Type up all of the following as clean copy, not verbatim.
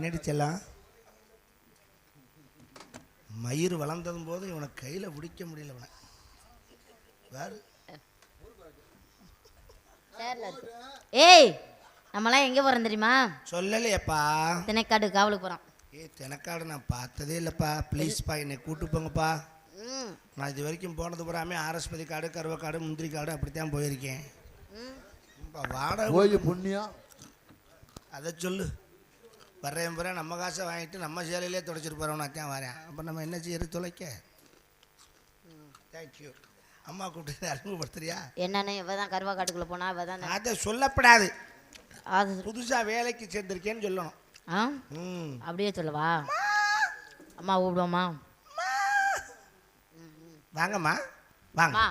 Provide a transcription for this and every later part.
என்னடி செல்லாம் மயிர் வளர்ந்ததும் போது இவனை கையில் பிடிக்க முடியல. இவனை வேறு ஏய் நம்மளாம் எங்கே போகிறோம் தெரியுமா? சொல்லலையப்பா. திணைக்காடு காவலுக்கு போகிறோம். திணைக்காடு நான் பார்த்ததே இல்லைப்பா. ப்ளீஸ்ப்பா என்னை கூட்டு போங்கப்பா. நான் இது வரைக்கும் போனது பூராமே ஆரஸ்பதி காடு, கருவக்காடு, முந்திரி காடு அப்படித்தான் போயிருக்கேன். வாடகை போய் புண்ணியம் அதை சொல்லு. வர்றேன் பூரா நம்ம காசை வாங்கிட்டு நம்ம சேலையிலே துடைச்சிட்டு போகிறோம். நான் தான் வரேன். அப்போ நம்ம என்ன செய்யறது? துளைக்க. தேங்க்யூ. அம்மா கூப்பிட்டு அறிமுகப்படுத்துறியா? என்னன்னு இவ தான் கருவாக்காட்டுக்குள்ளே போனா இவ தான். அதை சொல்லப்படாது. அது புதுசாக வேலைக்கு சேர்ந்துருக்கேன்னு சொல்லணும். அப்படியே சொல்லவா? அம்மா கூப்பிடுவோம்மா. வாங்கம்மா வாங்க.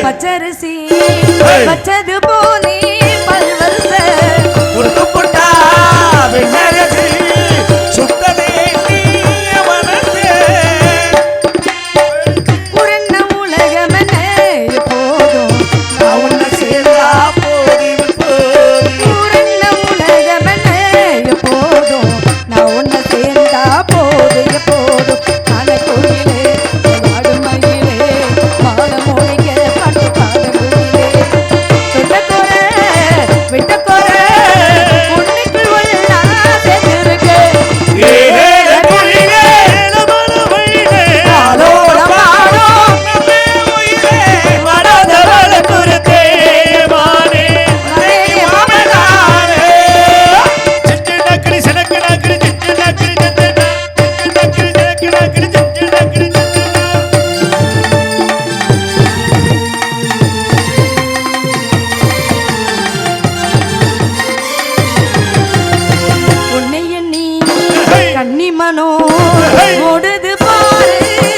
பச்சரிசி பச்சது போனே பல்வரிச உருட்டு புட்டா வெண்ணரசி சுத்ததே புரண்ண உலகமென போதும் நான் உன்னை சேர்ந்தா புரண்ண உலகமென போதும் நான் உன்னை சேர்ந்தா போது எப்போதும் கால கோயிலே வாடும் மயிலே மால மொழிக பாட்டு பாடுங்களே சொந்தக்கோர விட்டக்கோர உன்னைக்குள் உள்ளா சேர்ந்திருக்கு கன்னிமனோ ஓடுது பாரு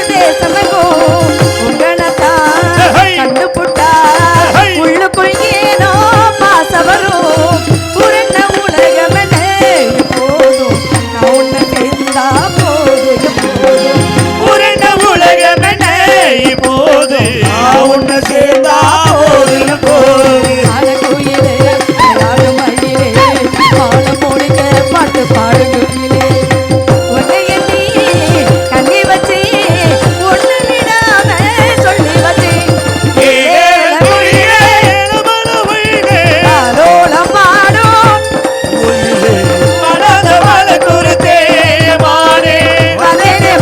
தேசமகோ உங்களத்தான் கண்டுபுட்டா உள்ளுக்குள் ஏனோ பாசவரும் புரண்ண உலகமென போதும் நான் உன்னை சேர்ந்தா போது போதும் புரண்ட உலகமென போது உன்னை சேர்ந்தா போது போது ஆன கோயிலே ஆடு மயிலே மால மொழிக பாட்டு பாடுங்களே கண்ணி வச்சு ஒண்ணு விடாம சொல்லி வச்சு ஆலோலம் பாடும் வதனே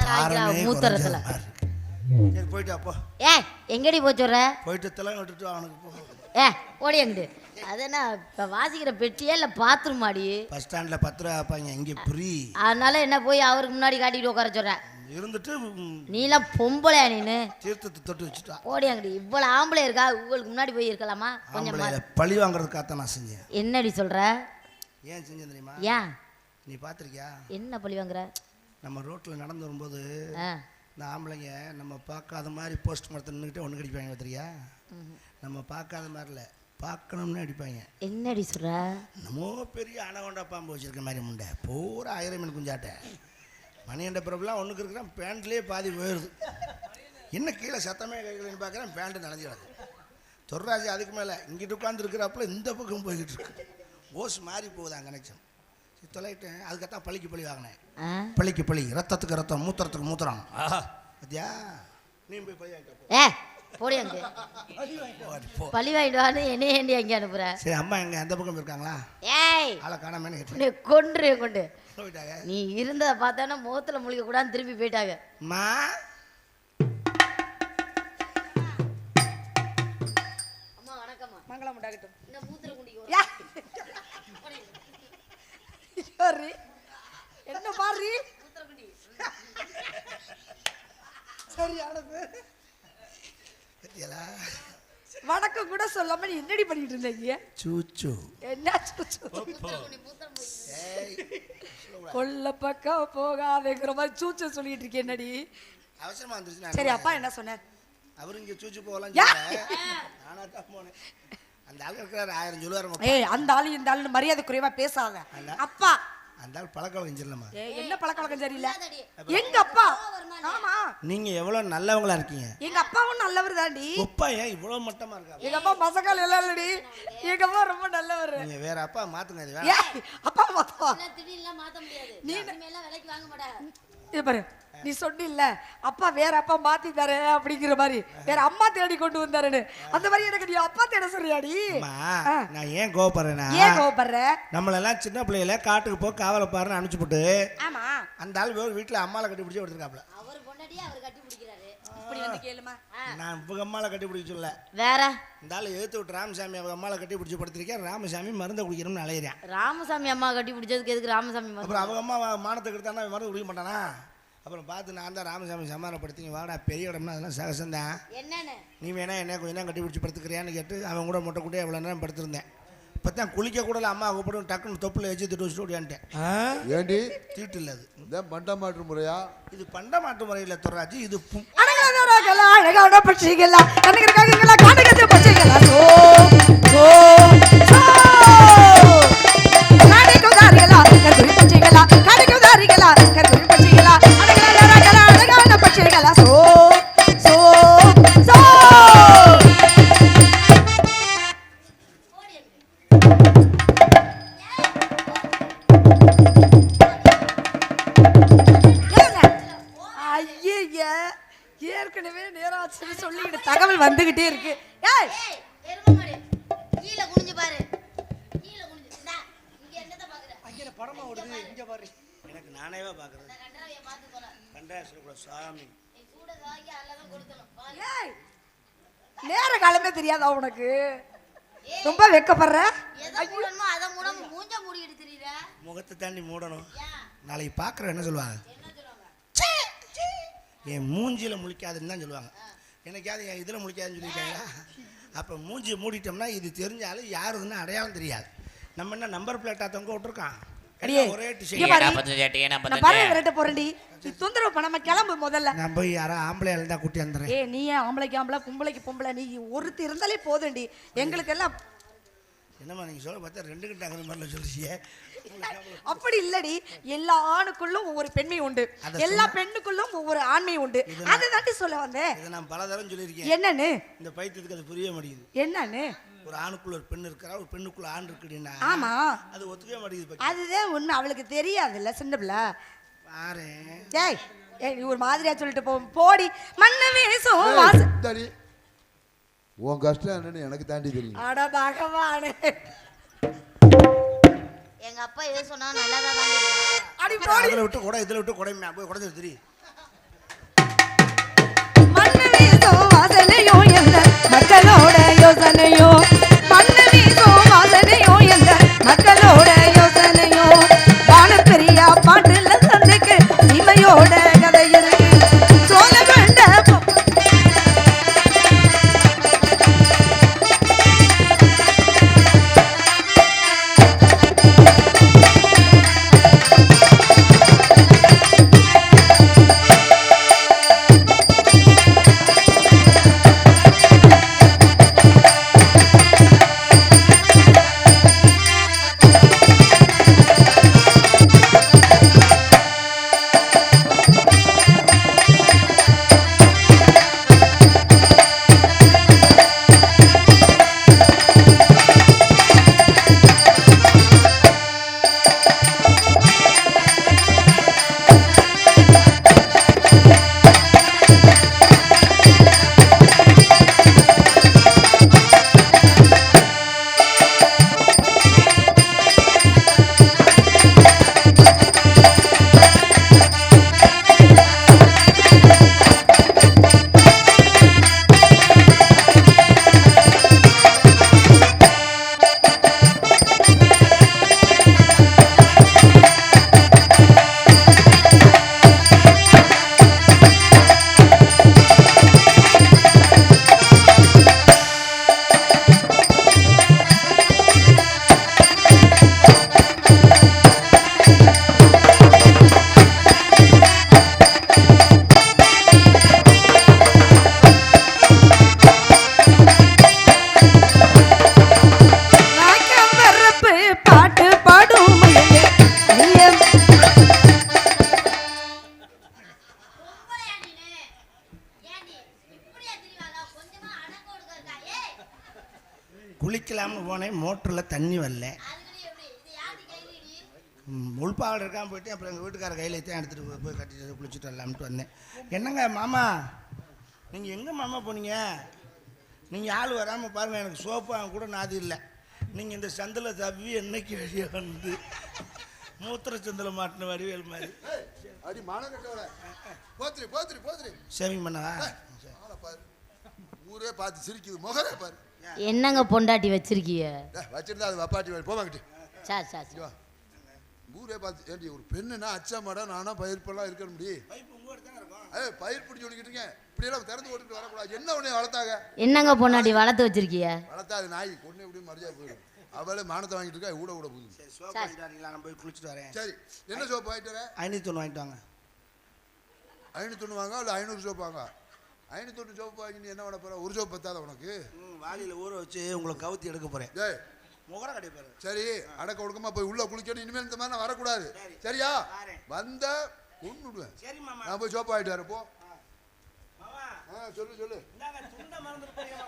மாவனாலே மூத்தரத்துல போயிட்டு அப்போ எங்கடி போச்சுடுற? போயிட்டு தெல்லாம் விட்டுட்டு அவனுக்கு போ. ஓடி எங்கிட்டு அது என்ன இப்போ வாசிக்கிற பெட்டியே இல்லை பாத்ரூம் மாடி. பஸ் ஸ்டாண்டில் 10 ரூபா வைப்பாங்க, இங்கே ஃப்ரீ. அதனால என்ன போய் அவருக்கு முன்னாடி காட்டிட்டு உட்கார சொல்கிறேன். இருந்துட்டு நீலாம் பொம்பளையா நீனு தீர்த்தத்தை தொட்டு வச்சுட்டா. ஓடி அங்கடி இவ்வளவு ஆம்பளை இருக்கா உங்களுக்கு முன்னாடி போய் இருக்கலாமா கொஞ்சம் ஆம்பளையில பழி வாங்குறதுக்காகத்தான் நான் செஞ்சேன். என்னடி சொல்ற? ஏன் செஞ்சேன் தெரியுமா? ஏன் நீ பார்த்திருக்கியா? என்ன பழி வாங்குற? நம்ம ரோட்டில் நடந்து வரும்போது இந்த ஆம்பளைங்க நம்ம பார்க்காத மாதிரி போஸ்ட் மரத்தை நின்றுக்கிட்டே ஒன்று கடிப்பாங்க பார்த்திருக்கியா? நம்ம பார்க்காத மாதிரில பார்க்கணும்னு அடிப்பாங்க. என்னடி சொல்ற? நம்ம பெரிய அனகொண்டா பாம்பு வச்சிருக்க மாதிரி முண்டை பூரா 1000 மீன் குஞ்சாட்டை மணியண்ட பிறப்புலாம் ஒன்றுக்கு இருக்கிறான். பேண்ட்லேயே பாதி போயிடுது. என்ன கீழே சத்தமே கைகள்னு பார்க்குறேன், பேண்ட்டு நனைஞ்சிடாது. தொர்ராஜி அதுக்கு மேலே இங்கிட்டு உட்காந்து இருக்கிறப்பல இந்த பக்கம் போய்கிட்டு இருக்கு. ஓஸ் மாறி போகுதான் கனெக்ஷன். தொலைட்டேன். அதுக்கத்தான் பழிக்கு பழி வாங்கினேன். பழிக்கு பழி, ரத்தத்துக்கு ரத்தம், மூத்திரத்துக்கு மூத்திரம். அத்தியா நீ போய் பழி வாங்கிட்டு போடி அங்க பழி வாங்கிட்டு வான்னு என்ன ஏண்டி அங்கே அனுப்புற? சரி அம்மா எங்க அந்த பக்கம் இருக்காங்களா? ஏய் ஆளை காணாமன்னு கேட்டேன். நீ கொன்று கொண்டு போயிட்டாங்க. நீ இருந்ததை பார்த்தானா முகத்துல முழிக்க கூடாதுன்னு திருப்பி போயிட்டாங்க. அம்மா அம்மா வணக்கம்மா. மங்களம் உண்டாகட்டும். இந்த மூத்திர குண்டிக்கு சரி என்ன பாரு சரியானது. வணக்கம் கூட சொல்லாம நீ என்னடி பண்ணிட்டு இருந்தீங்க? சூச்சு என்ன சூச்சு? கொல்ல பக்கம் போகாதேங்கிற மாதிரி சூச்சு சொல்லிட்டு இருக்கேன். என்னடி அவசரமா வந்துருச்சு. சரி அப்பா என்ன சொன்னார்? அவரு இங்க சூச்சு போகலாம். நானா தான் போனேன். அந்த ஆள் இருக்கிறாரு 1000 சொல்லுவாரு. ஏய் அந்த ஆளு இந்த ஆளு மரியாதை குறைவா பேசாத. அப்பா அந்த ஆள் பழக்கம் செல்லமா? என்ன பழக்கம் சரியில்லை. எங்க அப்பா ஆமா நீங்க எவ்வளவு நல்லவங்களா இருக்கீங்க. எங்க அப்பாவும் நல்லவர் தாண்டி. அப்பா ஏன் இவ்வளவு மட்டமா இருக்கா? எங்க அப்பா மசக்கால் எல்லாம் இல்லடி. எங்க அப்பா ரொம்ப நல்லவர். நீங்க வேற அப்பா மாத்துங்க. இது வேற அப்பா மாத்தவா? திடீர்னு மாத்த முடியாது. நீ எல்லாம் விலைக்கு வாங்க மாட்டாங்க. இது பாரு நீ சொன்னில்ல அப்பா வேற அப்பா மாத்தி தர அப்படிங்கிற மாதிரி வேற அம்மா தேடி கொண்டு வந்தாருன்னு அந்த மாதிரி எனக்கு நீ அப்பா தேட சொல்றியாடி? நான் ஏன் கோபப்படுறேன்னா ஏன் கோபப்படுற? நம்மளெல்லாம் சின்ன பிள்ளையில காட்டுக்கு போ காவலை பாருன்னு அனுப்பிச்சு போட்டு ஆமா அந்த ஆள் வீட்டுல அம்மாவை கட்டி பிடிச்சி எடுத்துருக்காப்ல. அவர் பொண்டாட்டியே அவர் கட்டி பிடிக்கிறாரு. இப்படி வந்து கேளுமா. நான் இவங்க அம்மாவை கட்டி பிடிக்க சொல்ல வேற இந்த ஆள் எழுத்து விட்டு ராமசாமி அவங்க அம்மாவை கட்டி பிடிச்சி படுத்திருக்கேன். ராமசாமி மருந்தை குடிக்கணும்னு அலையிறேன். ராமசாமி அம்மா கட்டி பிடிச்சதுக்கு எதுக்கு ராமசாமி? அப்புறம் அவங்க அம்மா மானத்துக்கு எடுத்தானா மருந்து குடிக்க மாட்டானா? அப்புறம் பார்த்து நான் தான் ராமசாமி சமாதானப்படுத்திங்க வாடா பெரிய இடம்னா அதெல்லாம் சகசந்தான். என்னன்னு நீ வேணா என்ன கொஞ்சம் நேரம் கட்டி பிடிச்சி படுத்துக்கிறியான்னு கேட்டு அவன் கூட முட்டை கூட்டியே எவ்வளோ நேரம் படுத்திருந்தேன். இப்போ தான் குளிக்க கூட அம்மா கூப்பிடும் டக்குன்னு தொப்பில் வச்சு திட்டு வச்சுட்டு ஓடியான்ட்டேன். ஏண்டி தீட்டு இல்லை அது. இதான் பண்ட மாற்று முறையா? இது பண்ட மாற்று முறையில் துறாச்சு. இது அழகான பட்சிகளா கண்ணுக்காக காணுகிறது பட்சிகளா காணிக்குதாரிகளா கருவி பட்சிகளா காணிக்குதாரிகளா கருவி பட்சிகளா அழகான பட்சிகளா சோ சோ சோ ஐயா ஏற்கனவே நேராச்சு சொல்லிக்கிட்டு தகவல் வந்துகிட்டே இருக்கு. ஏய் எருமமாடு கீழ குனிஞ்சு பாரு. கீழ குனிஞ்சு இந்தா இங்க என்னத பாக்குற? ஐயா படமா ஓடுது இங்க பாரு. எனக்கு நானேவா பாக்குறேன். இந்த கண்டராவிய பாத்து போற. கண்டாசு கூட சாமி நீ சூட சாகி அல்லதான் கொடுத்தணும். ஏய் நேர காலமே தெரியாதா உனக்கு? ரொம்ப வெக்கப்படுற. எதை மூடணுமோ அத மூடாம மூஞ்ச மூடிட்டு திரியற. முகத்தை தாண்டி மூடணும். நாளைக்கு பார்க்குற என்ன சொல்லுவாங்க? என் மூஞ்சியில் முழிக்காதுன்னு தான் சொல்லுவாங்க. எனக்காவது என் இதில் முழிக்காதுன்னு சொல்லியிருக்காங்களா? அப்போ மூஞ்சியை மூடிட்டோம்னா இது தெரிஞ்சாலும் யாருதுன்னு அடையாளம் தெரியாது. நம்ம என்ன நம்பர் பிளேட்டாக தொங்க விட்டுருக்கான். ஒரே தொந்தரவு பண்ணாம கிளம்பு முதல்ல. நான் போய் யாரோ ஆம்பளை இருந்தா கூட்டி வந்துடுறேன். ஏ நீ ஆம்பளைக்கு ஆம்பளை பொம்பளைக்கு பொம்பளை நீ ஒருத்தர் இருந்தாலே போதும்டி எங்களுக்கு எல்லாம். என்னம்மா நீங்கள் சொல்ல பார்த்தா 2 கிட்ட அங்கே மாதிரில சொல்லிச்சியே. அப்படி இல்லடி. எல்லா ஆணுக்குள்ளும் ஒவ்வொரு பெண்மை உண்டு, எல்லா பெண்ணுக்குள்ளும் ஒவ்வொரு ஆண்மை உண்டு. அதை தாண்டி சொல்ல வந்தேன். இதை நான் பல தரம் சொல்லியிருக்கேன். என்னன்னு இந்த பைத்தியத்துக்கு அது புரிய மாட்டேங்குது. என்னன்னு? ஒரு ஆணுக்குள்ள ஒரு பெண் இருக்கிறா, ஒரு பெண்ணுக்குள்ள ஆண் இருக்குன்னா ஆமா அது ஒத்துக்கவே மாட்டேங்குது. அதுதான் உண்மை. அவளுக்கு தெரியாதுல்ல சின்ன பிள்ளை. பாரு ஏய் நீ ஒரு மாதிரியா சொல்லிட்டு போடி. மண்ணு வீசும் சரி உன் கஷ்டம் என்னன்னு எனக்கு தாண்டி தெரியும். அட பகவானே எங்க அப்பா எது சொன்னா நல்லதா தான் இருக்கு. அடி போடி. அதுல விட்டு கூட இதுல விட்டு கூட போய் குடஞ்சு திரி. மண்ணு வீசும் வாசனையோ எந்த மக்களோட யோசனையோ. மண்ணு வீசும் வாசனையோ எந்த மக்களோட யோசனையோ. வானப்பெரியா பாட்டுல சந்தைக்கு இமையோட கதை இருக்கு. குளிக்கலாம்னு போனேன், மோட்டரில் தண்ணி வரல. அதுக்கு எப்படி இது யாரு கையிலடி முள்பாவல் இருக்காமல் போயிட்டு அப்புறம் எங்கள் வீட்டுக்கார கையில் தான் எடுத்துகிட்டு போய் கட்டிட்டு குளிச்சுட்டு வரலாம்ட்டு வந்தேன். என்னங்க மாமா, நீங்கள் எங்கே மாமா போனீங்க? நீங்கள் ஆள் வராமல் பாருங்கள், எனக்கு சோப்பு அவங்க கூட நாதி இல்லை. நீங்கள் இந்த சந்தில் தவி என்னைக்கு வெளியே வந்து மூத்திர சந்தில் மாட்டின வடிவேல் மாதிரி அடி மானம் கட்டவள போத்திரி போத்திரி போத்திரி சேவிங் பண்ணவா? பாரு, ஊரே பார்த்து சிரிக்குது, முகரே பாரு. என்னங்க பொண்டாட்டி வச்சிருக்கீங்க? வச்சிருந்தா அது வப்பாட்டி போவாங்கிட்டு சார் சார் சார். ஊரே பார்த்து ஏண்டி ஒரு பெண்ணுன்னா அச்சா மாடம் நானா பயிர்ப்பெல்லாம் இருக்க முடியும். பயிர் பிடிச்சி சொல்லிக்கிட்டு இருக்கேன், இப்படியெல்லாம் திறந்து ஓட்டுட்டு வரக்கூடாது. என்ன உடனே வளர்த்தாங்க? என்னங்க பொண்டாட்டி வளர்த்து வச்சிருக்கீங்க? வளர்த்தாது நாய் கொண்டு எப்படியும் மரியாதை போயிடும். அவளே மானத்தை வாங்கிட்டு இருக்கா, ஊட ஊட போகுது. நான் போய் குளிச்சுட்டு வரேன். சரி, என்ன சோப்பு வாங்கிட்டு வரேன்? 501 வாங்கிட்டு வாங்க. 501 வாங்க இல்லை 500 சோப்பு வாங்க? 501 சோப்பு வாங்கி நீ என்ன பண்ண போற? ஒரு சோப்பு பத்தாத உனக்கு? வாளியில் ஊற வச்சு உங்களுக்கு கவுத்தி எடுக்க போகிறேன். ஏய் முகர கடைப்பாரு. சரி, அடக்க ஒடுக்கமா போய் உள்ள குளிக்கணும். இனிமேல் இந்த மாதிரி நான் வரக்கூடாது, சரியா? வந்த கொண்டுடுவேன். சரி மாமா. நான் போய் சோப்பு வாங்கிட்டு வரேன் போ. மாமா சொல்லு சொல்லு. இந்தாங்க துண்டை மறந்துட்டு போறீங்க.